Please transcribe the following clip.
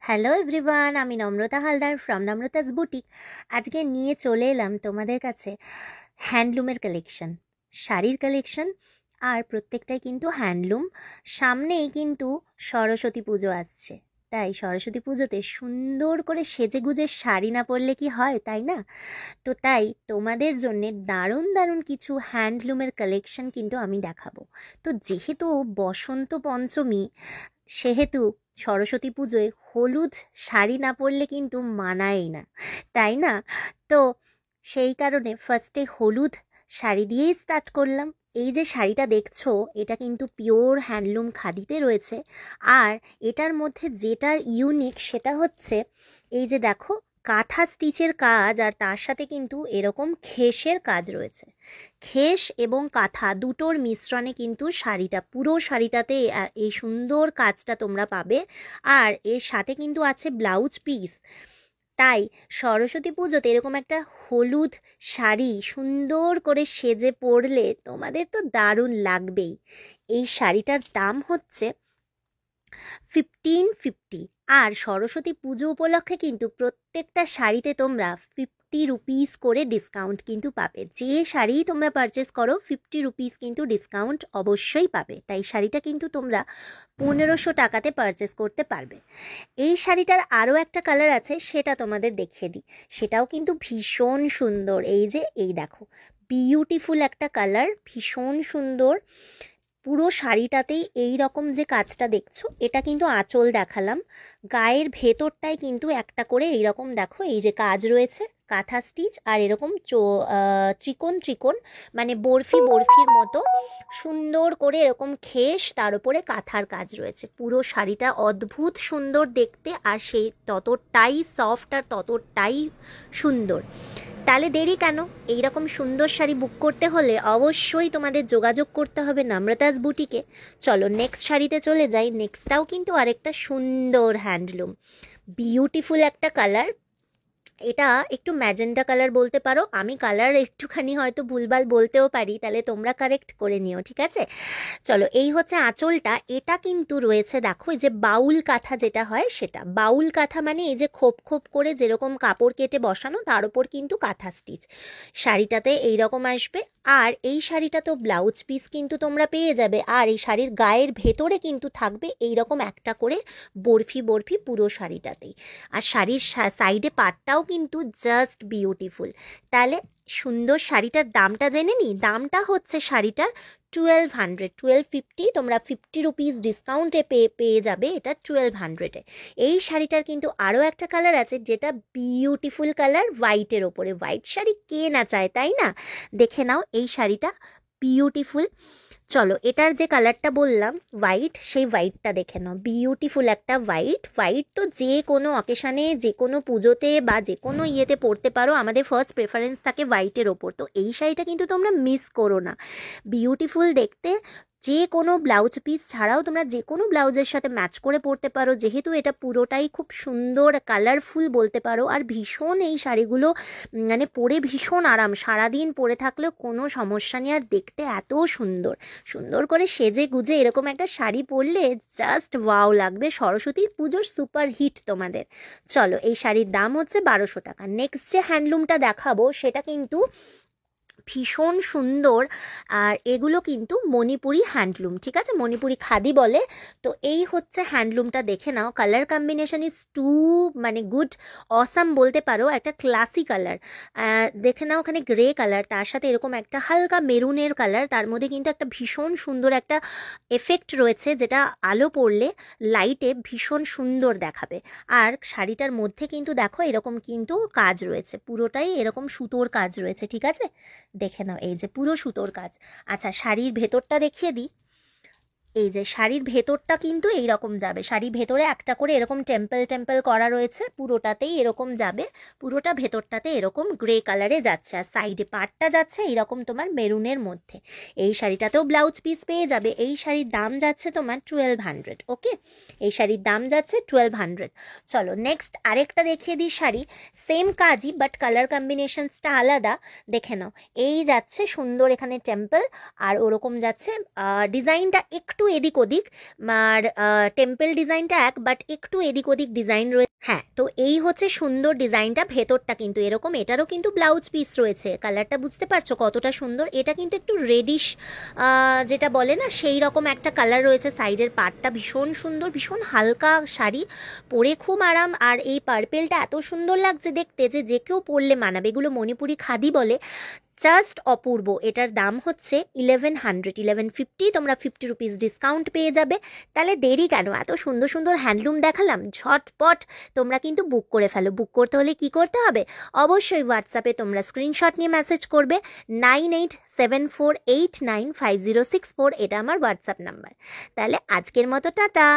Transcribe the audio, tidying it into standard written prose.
Hello everyone, আমি নম্রতা Haldar from নম্রতাস boutique. আজকে নিয়ে চলে এলাম তোমাদের কাছে হ্যান্ডলুমের কালেকশন, শাড়ির কালেকশন। আর প্রত্যেকটাই কিন্তু হ্যান্ডলুম। সামনেই কিন্তু সরস্বতী পুজো আসছে, তাই সরস্বতী পুজোতে সুন্দর করে সেজেগুজে শাড়ি না পরলে কি হয়, তাই না? তো তাই তোমাদের জন্যে দারুণ দারুণ কিছু হ্যান্ডলুমের কালেকশন কিন্তু আমি দেখাবো। তো যেহেতু বসন্ত পঞ্চমী, সেহেতু সরস্বতী পুজোয় হলুদ শাড়ি না পরলে কিন্তু মানায় না, তাই না? তো সেই কারণে ফার্স্টে হলুদ শাড়ি দিয়েই স্টার্ট করলাম। এই যে শাড়িটা দেখছো, এটা কিন্তু পিওর হ্যান্ডলুম খাদিতে রয়েছে। আর এটার মধ্যে যেটার ইউনিক সেটা হচ্ছে এই যে দেখো, কাঁথা স্টিচের কাজ, আর তার সাথে কিন্তু এরকম খেসের কাজ রয়েছে। খেস এবং কাঁথা দুটোর মিশ্রণে কিন্তু শাড়িটা, পুরো শাড়িটাতে এই সুন্দর কাজটা তোমরা পাবে। আর এর সাথে কিন্তু আছে ব্লাউজ পিস। তাই সরস্বতী পুজোতে এরকম একটা হলুদ শাড়ি সুন্দর করে সেজে পরলে তোমাদের তো দারুণ লাগবেই। এই শাড়িটার দাম হচ্ছে 1550। আর সরস্বতী পুজো উপলক্ষে কিন্তু প্রত্যেকটা শাড়িতে তোমরা 50 রুপিস করে ডিসকাউন্ট কিন্তু পাবে। যে শাড়ি তোমরা পারচেস করো 50 রুপিস কিন্তু ডিসকাউন্ট অবশ্যই পাবে। তাই শাড়িটা কিন্তু তোমরা 1500 টাকাতে পারচেস করতে পারবে। এই শাড়িটার আরও একটা কালার আছে, সেটা তোমাদের দেখিয়ে দিই। সেটাও কিন্তু ভীষণ সুন্দর। এই যে এই দেখো, বিউটিফুল একটা কালার, ভীষণ সুন্দর। পুরো শাড়িটাতেই এই রকম যে কাজটা দেখছো, এটা কিন্তু আঁচল দেখালাম। গায়ের ভেতরটায় কিন্তু একটা করে এই রকম দেখো, এই যে কাজ রয়েছে, কাঁথা স্টিচ। আর এরকম ত্রিকোণ ত্রিকোণ, মানে বরফি বরফির মতো সুন্দর করে এরকম খেস, তার উপরে কাঁথার কাজ রয়েছে। পুরো শাড়িটা অদ্ভুত সুন্দর দেখতে, আর সেই ততটাই সফট আর ততটাই সুন্দর। তাহলে দেরি কেন? এইরকম সুন্দর শাড়ি বুক করতে হলে অবশ্যই তোমাদের যোগাযোগ করতে হবে নম্রতাস বুটিকে। চলো নেক্সট শাড়িতে চলে যাই। নেক্সটটাও কিন্তু আরেকটা সুন্দর হ্যান্ডলুম, বিউটিফুল একটা কালার। এটা একটু ম্যাজেন্টা কালার বলতে পারো, আমি কালার একটুখানি হয়তো ভুলভাল বলতেও পারি, তাহলে তোমরা কারেক্ট করে নিও, ঠিক আছে? চলো, এই হচ্ছে আঁচলটা। এটা কিন্তু রয়েছে দেখো, এই যে বাউল কাঁথা যেটা হয় সেটা। বাউল কাঁথা মানে এই যে খোপ খোপ করে যেরকম কাপড় কেটে বসানো, তার উপর কিন্তু কাঁথা স্টিচ শাড়িটাতে এইরকম আসবে। আর এই শাড়িটা তো ব্লাউজ পিস কিন্তু তোমরা পেয়ে যাবে। আর এই শাড়ির গায়ের ভেতরে কিন্তু থাকবে এইরকম একটা করে বরফি বরফি পুরো শাড়িটাতেই। আর শাড়ির সাইডে পাটটাও কিন্তু জাস্ট বিউটিফুল। তাহলে সুন্দর শাড়িটার দামটা জেনে নিই। দামটা হচ্ছে শাড়িটার 1200, 1250। তোমরা 50 রুপিস ডিসকাউন্টে পেয়ে যাবে এটা 1200-এ। এই শাড়িটার কিন্তু আরও একটা কালার আছে, যেটা বিউটিফুল কালার, হোয়াইটের ওপরে। হোয়াইট শাড়ি কে না চায়, তাই না? দেখে নাও এই শাড়িটা, বিউটিফুল। চলো, এটার যে কালারটা বললাম হোয়াইট, সেই হোয়াইটটা দেখে নাও। বিউটিফুল একটা হোয়াইট। হোয়াইট তো যে কোনো অকেশানে, যে কোনো পুজোতে বা যে কোনো ইয়েতে পরতে পারো। আমাদের ফার্স্ট প্রেফারেন্স থাকে হোয়াইটের ওপর। তো এই শাড়িটা কিন্তু তোমরা মিস করো না, বিউটিফুল দেখতে। যে কোনো ব্লাউজ পিস ছাড়াও তোমরা যে কোনো ব্লাউজের সাথে ম্যাচ করে পরতে পারো, যেহেতু এটা পুরোটাই খুব সুন্দর কালারফুল বলতে পারো। আর ভীষণ এই শাড়িগুলো মানে পরে ভীষণ আরাম, সারাদিন পরে থাকলেও কোনো সমস্যা নেই। আর দেখতে এত সুন্দর, সুন্দর করে সেজে গুজে এরকম একটা শাড়ি পরলে জাস্ট ওয়াও লাগবে। সরস্বতী পুজোর সুপার হিট তোমাদের। চলো, এই শাড়ির দাম হচ্ছে 1200 টাকা। নেক্সট যে হ্যান্ডলুমটা দেখাবো সেটা কিন্তু ভীষণ সুন্দর। আর এগুলো কিন্তু মণিপুরি হ্যান্ডলুম, ঠিক আছে? মণিপুরি খাদি বলে। তো এই হচ্ছে হ্যান্ডলুমটা, দেখে নাও। কালার কম্বিনেশন ইজ টু, মানে গুড, অসাম বলতে পারো। একটা ক্লাসি কালার দেখে নাও, ওখানে গ্রে কালার, তার সাথে এরকম একটা হালকা মেরুনের কালার, তার মধ্যে কিন্তু একটা ভীষণ সুন্দর একটা এফেক্ট রয়েছে, যেটা আলো পড়লে লাইটে ভীষণ সুন্দর দেখাবে। আর শাড়িটার মধ্যে কিন্তু দেখো এরকম কিন্তু কাজ রয়েছে, পুরোটাই এরকম সুতোর কাজ রয়েছে, ঠিক আছে? দেখে নাও, এই যে পুরো সুতোর কাজ। আচ্ছা, শাড়ির ভেতরটা দেখিয়ে দিই। এই যে শাড়ির ভেতরটা কিন্তু এই রকম যাবে। শাড়ির ভেতরে একটা করে এরকম টেম্পল টেম্পল করা রয়েছে, পুরোটাতেই এরকম যাবে। পুরোটা ভেতরটাতে এরকম গ্রে কালারে যাচ্ছে, আর সাইডে পাটটা যাচ্ছে এইরকম তোমার মেরুনের মধ্যে। এই শাড়িটাতেও ব্লাউজ পিস পেয়ে যাবে। এই শাড়ির দাম যাচ্ছে তোমার 1200। ওকে, এই শাড়ির দাম যাচ্ছে 1200। চলো নেক্সট আরেকটা দেখিয়ে দিই শাড়ি, সেম কাজই বাট কালার কম্বিনেশনসটা আলাদা। দেখে নাও, এই যাচ্ছে সুন্দর এখানে টেম্পল, আর ওরকম যাচ্ছে। ডিজাইনটা একটু এদিক ওদিক, আর টেম্পল ডিজাইনটা এক, বাট একটু এদিক ওদিক ডিজাইন রয়েছে। হ্যাঁ, তো এই হচ্ছে সুন্দর ডিজাইনটা, ভেতরটা কিন্তু এরকম, এটারও কিন্তু ব্লাউজ পিস রয়েছে। কালারটা বুঝতে পারছো কতটা সুন্দর? এটা কিন্তু একটু রেডিশ যেটা বলে না, সেই রকম একটা কালার রয়েছে। সাইডের পার্টটা ভীষণ সুন্দর, ভীষণ হালকা শাড়ি, পরে খুব আরাম। আর এই পার্পেলটা এত সুন্দর লাগছে দেখতে যে কেউ পরলে মানাবে। এগুলো মণিপুরি খাদি বলে, জাস্ট অপূর্ব। এটার দাম হচ্ছে 1150। তোমরা 50 রুপিস ডিসকাউন্ট পেয়ে যাবে। তাহলে দেরি কেন? এত সুন্দর সুন্দর হ্যান্ডলুম দেখালাম, ঝটপট তোমরা কিন্তু বুক করে ফেলো। বুক করতে হলে কি করতে হবে? অবশ্যই হোয়াটসঅ্যাপে তোমরা স্ক্রিনশট নিয়ে মেসেজ করবে 9874895064, এটা আমার হোয়াটসঅ্যাপ নাম্বার। তাহলে আজকের মতো টাটা।